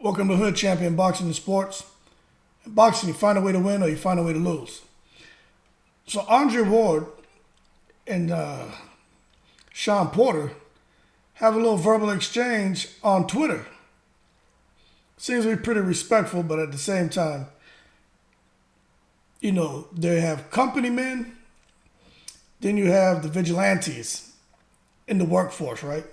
Welcome to Hood Champion Boxing and Sports. In boxing, you find a way to win or you find a way to lose. So Andre Ward and Shawn Porter have a little verbal exchange on Twitter. Seems to be pretty respectful, but at the same time, you know, they have company men, then you have the vigilantes in the workforce, right?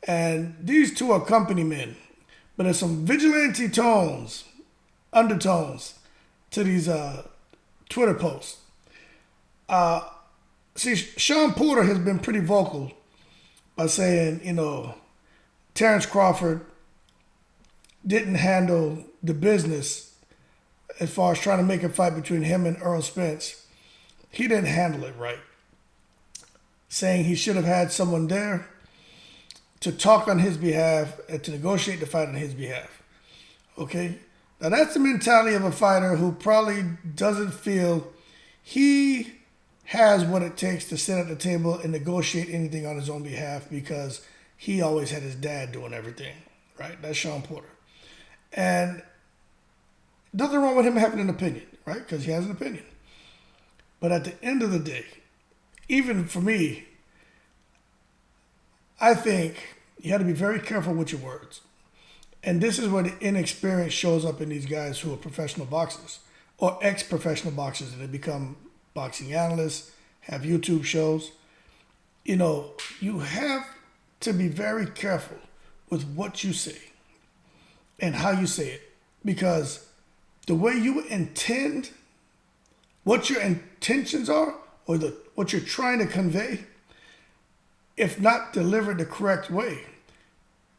And these two are company men. But there's some vigilante undertones to these Twitter posts. See, Shawn Porter has been pretty vocal by saying, you know, Terence Crawford didn't handle the business as far as trying to make a fight between him and Errol Spence. He didn't handle it right. Saying he should have had someone there to talk on his behalf and to negotiate the fight on his behalf. Okay? Now that's the mentality of a fighter who probably doesn't feel he has what it takes to sit at the table and negotiate anything on his own behalf because he always had his dad doing everything, right? That's Shawn Porter. And nothing wrong with him having an opinion, right? Because he has an opinion. But at the end of the day, even for me, I think you have to be very careful with your words. And this is where the inexperience shows up in these guys who are professional boxers or ex-professional boxers and they become boxing analysts, have YouTube shows. You know, you have to be very careful with what you say and how you say it because the way you intend, what your intentions are or what you're trying to convey, if not delivered the correct way,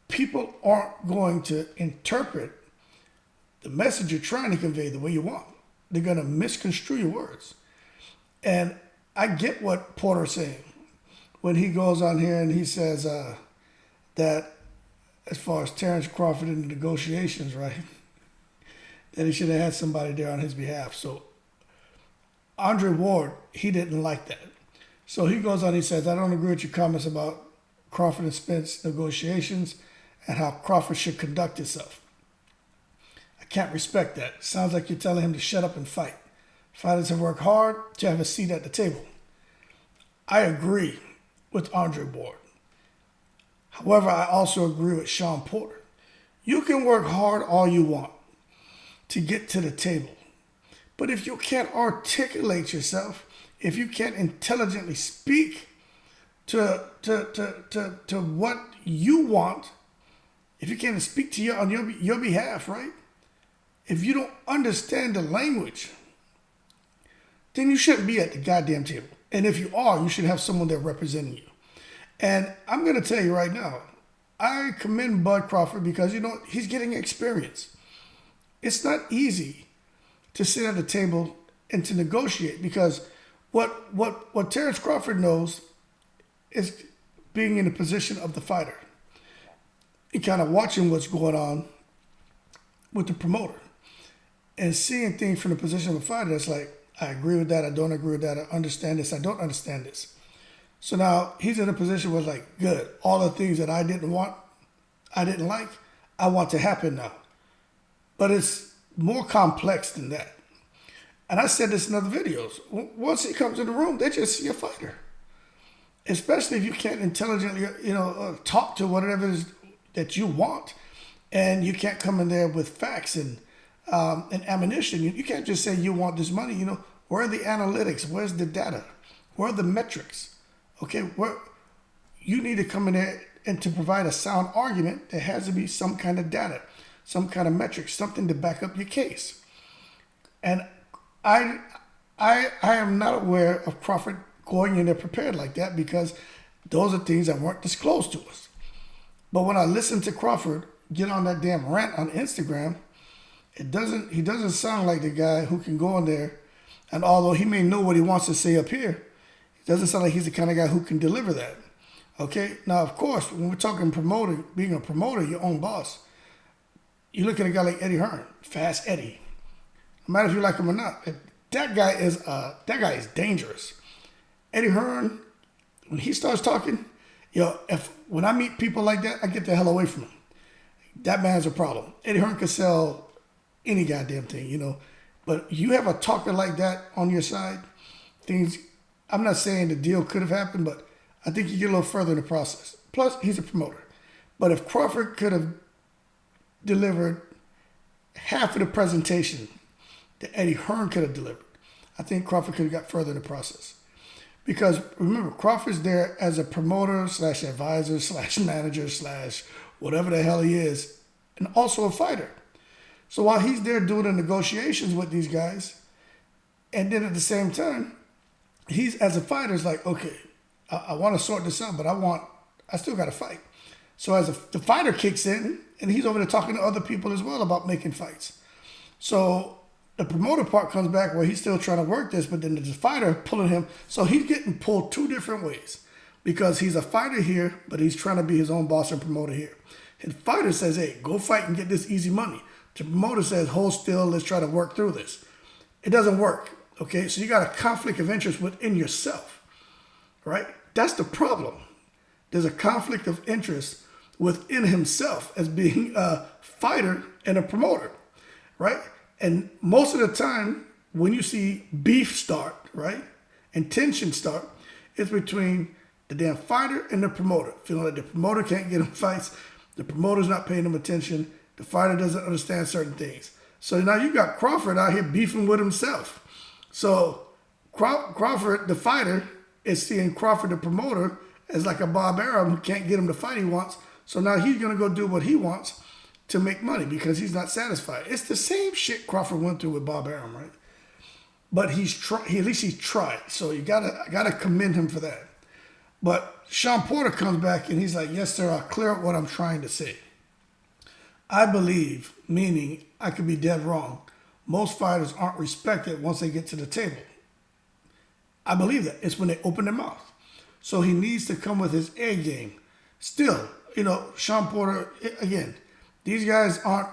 people aren't going to interpret the message you're trying to convey the way you want. They're going to misconstrue your words. And I get what Porter's saying when he goes on here and he says that as far as Terence Crawford in the negotiations, right, that he should have had somebody there on his behalf. So Andre Ward, he didn't like that. So he goes on, he says, I don't agree with your comments about Crawford and Spence negotiations and how Crawford should conduct himself. I can't respect that. Sounds like you're telling him to shut up and fight. Fighters have worked hard to have a seat at the table. I agree with Andre Ward. However, I also agree with Shawn Porter. You can work hard all you want to get to the table. But if you can't articulate yourself, if you can't intelligently speak to what you want, if you can't speak to on your behalf, right? If you don't understand the language, then you shouldn't be at the goddamn table. And if you are, you should have someone there representing you. And I'm going to tell you right now, I commend Bud Crawford because, you know, he's getting experience. It's not easy to sit at a table and to negotiate because what Terence Crawford knows is being in the position of the fighter and kind of watching what's going on with the promoter and seeing things from the position of a fighter. It's like, I agree with that. I don't agree with that. I understand this. I don't understand this. So now he's in a position where it's like, good. All the things that I didn't want, I didn't like, I want to happen now. But it's more complex than that. And I said this in other videos. Once he comes in the room, they just see a fighter. Especially if you can't intelligently, talk to whatever it is that you want. And you can't come in there with facts and ammunition. You can't just say you want this money. You know, where are the analytics? Where's the data? Where are the metrics? Okay, you need to come in there and to provide a sound argument, there has to be some kind of data, some kind of metrics, something to back up your case. And I am not aware of Crawford going in there prepared like that because those are things that weren't disclosed to us. But when I listen to Crawford get on that damn rant on Instagram, he doesn't sound like the guy who can go in there, and although he may know what he wants to say up here, it doesn't sound like he's the kind of guy who can deliver that. Okay? Now, of course, when we're talking promoter, being a promoter, your own boss, you look at a guy like Eddie Hearn, Fast Eddie. No matter if you like him or not, that guy is dangerous. Eddie Hearn, when he starts talking, when I meet people like that, I get the hell away from him. that man's a problem. Eddie Hearn could sell any goddamn thing, you know. But you have a talker like that on your side, things, I'm not saying the deal could have happened, but I think you get a little further in the process. Plus, he's a promoter. But if Crawford could have delivered half of the presentation that Eddie Hearn could have delivered, I think Crawford could have got further in the process. Because remember, Crawford's there as a promoter slash advisor slash manager slash whatever the hell he is, and also a fighter. So while he's there doing the negotiations with these guys, and then at the same time, he's as a fighter is like, okay, I want to sort this out, but I still got to fight. So as the fighter kicks in, and he's over there talking to other people as well about making fights. So the promoter part comes back where he's still trying to work this, but then there's a fighter pulling him. So he's getting pulled two different ways because he's a fighter here, but he's trying to be his own boss and promoter here. His fighter says, hey, go fight and get this easy money. The promoter says, hold still, let's try to work through this. It doesn't work, okay? So you got a conflict of interest within yourself, right? That's the problem. There's a conflict of interest within himself as being a fighter and a promoter, right? And most of the time, when you see beef start, right, and tension start, it's between the damn fighter and the promoter. Feeling like the promoter can't get him fights, the promoter's not paying him attention, the fighter doesn't understand certain things. So now you got Crawford out here beefing with himself. So Crawford, the fighter, is seeing Crawford, the promoter, as like a Bob Arum who can't get him the fight he wants. So now he's going to go do what he wants to make money because he's not satisfied. It's the same shit Crawford went through with Bob Arum, right? But at least he's tried. So I gotta commend him for that. But Shawn Porter comes back and he's like, yes, sir, I'll clear up what I'm trying to say. I believe, meaning I could be dead wrong, most fighters aren't respected once they get to the table. I believe that. It's when they open their mouth. So he needs to come with his A game. Still, you know, Shawn Porter, again, these guys aren't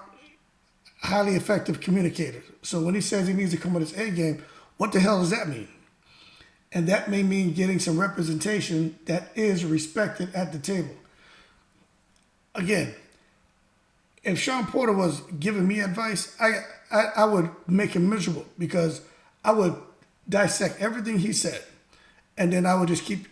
highly effective communicators. So when he says he needs to come with his A game, what the hell does that mean? And that may mean getting some representation that is respected at the table. Again, if Shawn Porter was giving me advice, I would make him miserable because I would dissect everything he said. And then I would just keep,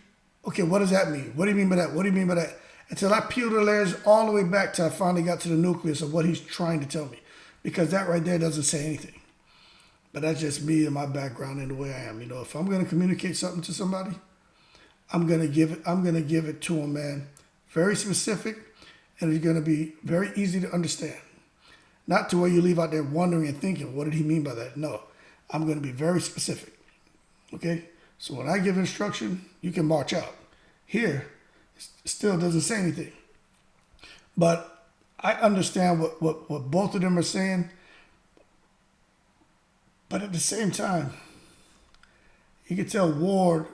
okay, what does that mean? What do you mean by that? What do you mean by that? Until I peeled the layers all the way back till I finally got to the nucleus of what he's trying to tell me. Because that right there doesn't say anything. But that's just me and my background and the way I am. You know, if I'm going to communicate something to somebody, I'm going to give it to them, man. Very specific, and it's going to be very easy to understand. Not to where you leave out there wondering and thinking, what did he mean by that? No, I'm going to be very specific. Okay? So when I give instruction, you can march out. Here, it still doesn't say anything. But I understand what both of them are saying. But at the same time, you can tell Ward,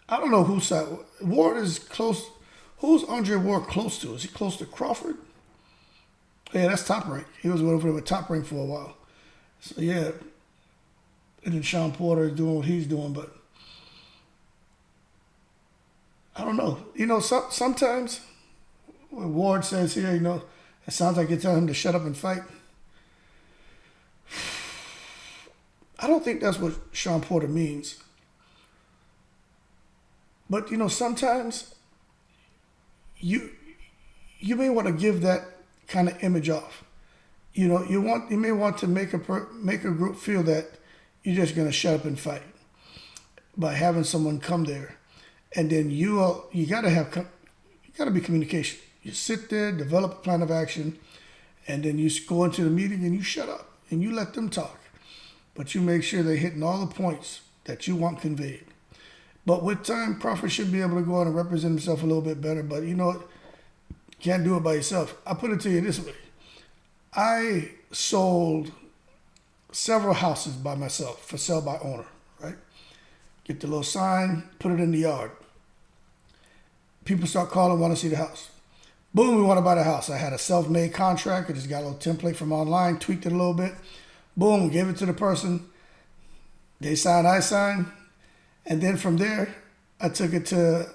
I don't know whose side. Ward is close. Who's Andre Ward close to? Is he close to Crawford? Yeah, that's Top Rank. He was over there with Top Rank for a while. So, yeah. And then Shawn Porter is doing what he's doing, but I don't know. You know, sometimes when Ward says here, you know, it sounds like you're telling him to shut up and fight. I don't think that's what Shawn Porter means. But, you know, sometimes you may want to give that kind of image off. You know, you may want to make a group feel that you're just going to shut up and fight by having someone come there. And then you got to be communication. You sit there, develop a plan of action, and then you go into the meeting and you shut up and you let them talk. But you make sure they're hitting all the points that you want conveyed. But with time, Crawford should be able to go out and represent himself a little bit better. But you know what? Can't do it by yourself. I put it to you this way. I sold several houses by myself for sale by owner, right? Get the little sign, put it in the yard. People start calling, want to see the house. Boom, we want to buy the house. I had a self-made contract. I just got a little template from online, tweaked it a little bit. Boom, gave it to the person. They signed, I signed. And then from there, I took it to,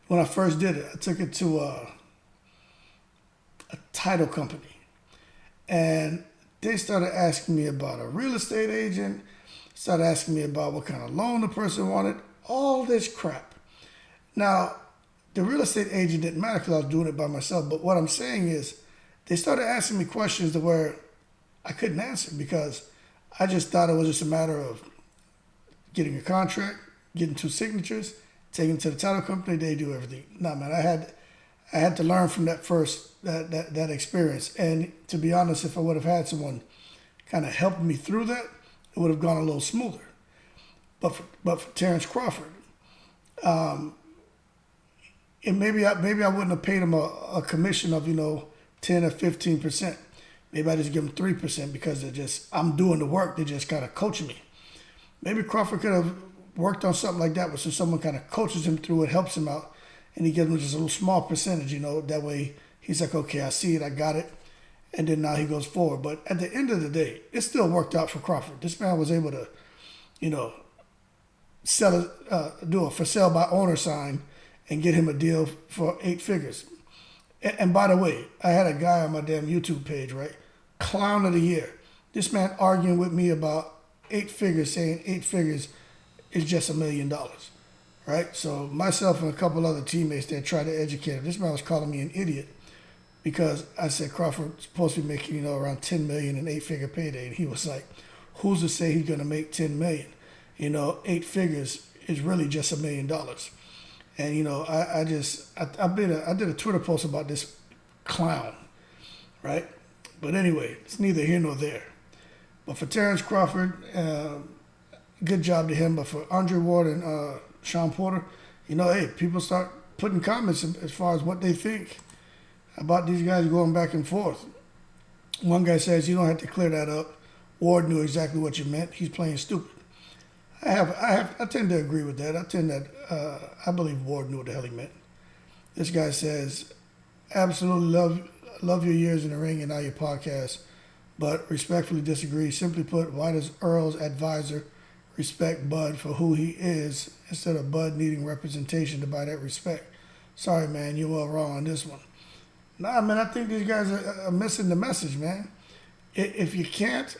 when I first did it, I took it to a title company. And they started asking me about a real estate agent, started asking me about what kind of loan the person wanted, all this crap. Now, the real estate agent didn't matter because I was doing it by myself, but what I'm saying is they started asking me questions to where I couldn't answer because I just thought it was just a matter of getting a contract, getting 2 signatures, taking it to the title company, they do everything. No, man, I had to learn from that experience. And to be honest, if I would have had someone kind of help me through that, it would have gone a little smoother. But for Terence Crawford, and maybe I wouldn't have paid him a commission of 10 or 15%. Maybe I just give him 3% because I'm doing the work. They just kind of coaching me. Maybe Crawford could have worked on something like that, where someone kind of coaches him through it, helps him out, and he gives him just a little small percentage. That way he's like, okay, I see it, I got it, and then now he goes forward. But at the end of the day, it still worked out for Crawford. This man was able to, do a for sale by owner sign and get him a deal for 8 figures. And by the way, I had a guy on my damn YouTube page, right? Clown of the year. This man arguing with me about 8 figures, saying 8 figures is just $1 million, right? So myself and a couple other teammates there tried to educate him. This man was calling me an idiot because I said Crawford's supposed to be making, around $10 million in 8-figure payday. And he was like, who's to say he's going to make $10 million? 8 figures is really just $1 million. And, I did a Twitter post about this clown, right? But anyway, it's neither here nor there. But for Terence Crawford, good job to him. But for Andre Ward and Shawn Porter, hey, people start putting comments as far as what they think about these guys going back and forth. One guy says, you don't have to clear that up. Ward knew exactly what you meant. He's playing stupid. I tend to agree with that. I believe Ward knew what the hell he meant. This guy says, absolutely love your years in the ring and now your podcast, but respectfully disagree. Simply put, why does Earl's advisor respect Bud for who he is instead of Bud needing representation to buy that respect? Sorry, man, you're well wrong on this one. Nah, man, I think these guys are missing the message, man. If you can't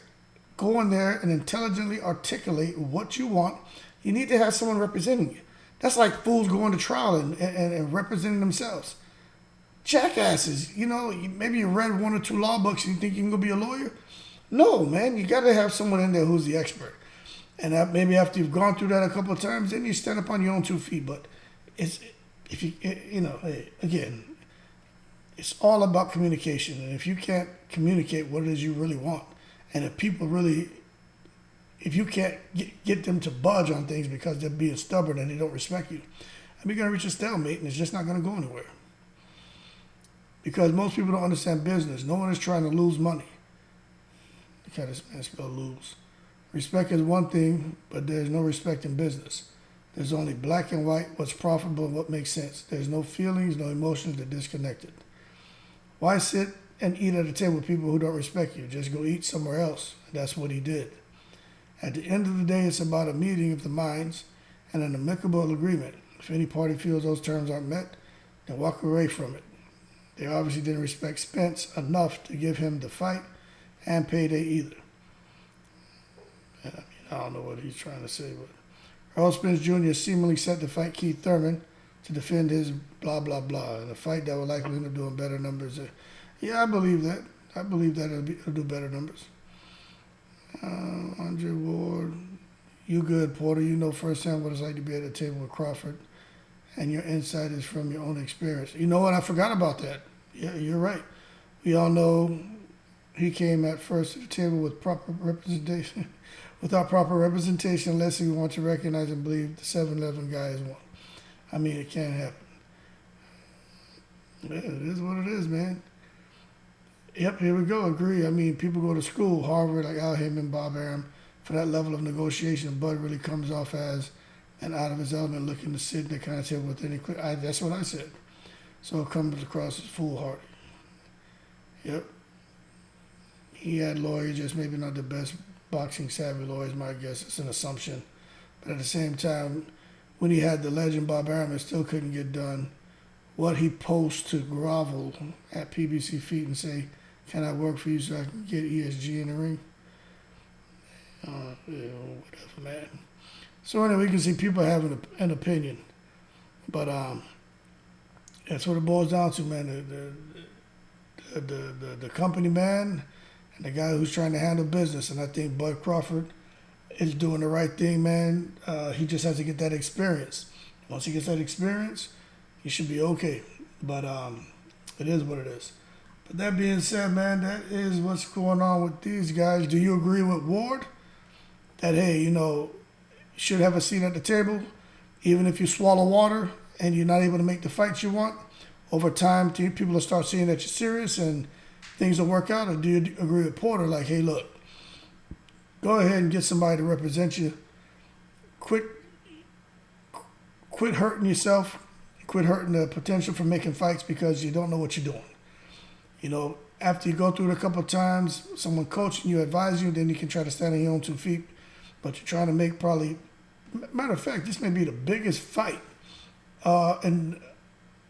go in there and intelligently articulate what you want, you need to have someone representing you. That's like fools going to trial and representing themselves. Jackasses, maybe you read 1 or 2 law books and you think you can go be a lawyer. No, man, you got to have someone in there who's the expert. And maybe after you've gone through that a couple of times, then you stand up on your own 2 feet. But again, it's all about communication. And if you can't communicate what it is you really want, and if you can't get them to budge on things because they're being stubborn and they don't respect you, you're going to reach a stalemate and it's just not going to go anywhere. Because most people don't understand business. No one is trying to lose money. Look how this man spell lose. Respect is one thing, but there's no respect in business. There's only black and white, what's profitable and what makes sense. There's no feelings, no emotions, they're disconnected. Why sit and eat at a table with people who don't respect you? Just go eat somewhere else. That's what he did. At the end of the day, it's about a meeting of the minds and an amicable agreement. If any party feels those terms aren't met, then walk away from it. They obviously didn't respect Spence enough to give him the fight and payday either. I don't know what he's trying to say, but Earl Spence Jr. seemingly set to fight Keith Thurman to defend his blah, blah, blah, in a fight that will likely end up doing better numbers. Yeah, I believe that. I believe that it'll do better numbers. Andre Ward, you good, Porter. You know firsthand what it's like to be at a table with Crawford, and your insight is from your own experience. You know what? I forgot about that. Yeah, you're right. We all know he came at first to the table with proper representation, without proper representation, unless we want to recognize and believe the 7-Eleven guy is one. I mean, it can't happen. Yeah, it is what it is, man. Yep, here we go. Agree. I mean, people go to school, Harvard, like Al Heyman, Bob Arum, for that level of negotiation. Bud really comes off as an out of his element, looking to sit in the kind of table with any. That's what I said. So it comes across as foolhardy. Yep. He had lawyers, just maybe not the best boxing savvy lawyers, my guess. It's an assumption. But at the same time, when he had the legend Bob Arum, it still couldn't get done what he posts to grovel at PBC feet and say, "Can I work for you so I can get ESG in the ring?" Whatever, man. So anyway, you can see people having an opinion, but that's what it boils down to, man. The company man and the guy who's trying to handle business, and I think Bud Crawford is doing the right thing, man. He just has to get that experience. Once he gets that experience, he should be okay. But it is what it is. But that being said, man, that is what's going on with these guys. Do you agree with Ward that, hey, you should have a seat at the table, even if you swallow water and you're not able to make the fights you want? Over time, people will start seeing that you're serious and things will work out? Or do you agree with Porter, like, hey, look, go ahead and get somebody to represent you. Quit hurting yourself. Quit hurting the potential for making fights because you don't know what you're doing. After you go through it a couple of times, someone coaching you, advise you, then you can try to stand on your own 2 feet. But you're trying to make probably, matter of fact, this may be the biggest fight. And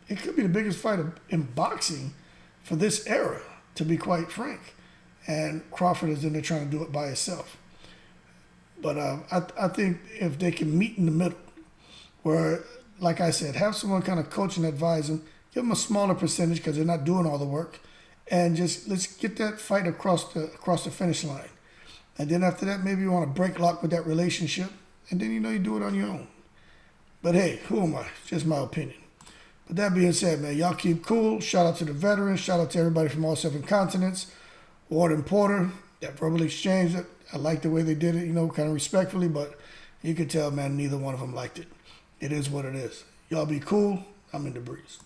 it could be the biggest fight in boxing for this era, to be quite frank. And Crawford is in there trying to do it by himself. But I think if they can meet in the middle, where, like I said, have someone kind of coach and advise them, give them a smaller percentage because they're not doing all the work, and just let's get that fight across the finish line. And then after that, maybe you want to break lock with that relationship, and then you do it on your own. But hey, who am I? It's just my opinion. But that being said, man, y'all keep cool. Shout out to the veterans. Shout out to everybody from all 7 continents. Ward and Porter, that verbal exchange, I like the way they did it, kind of respectfully, but you could tell, man, neither one of them liked it. It is what it is. Y'all be cool. I'm in the breeze.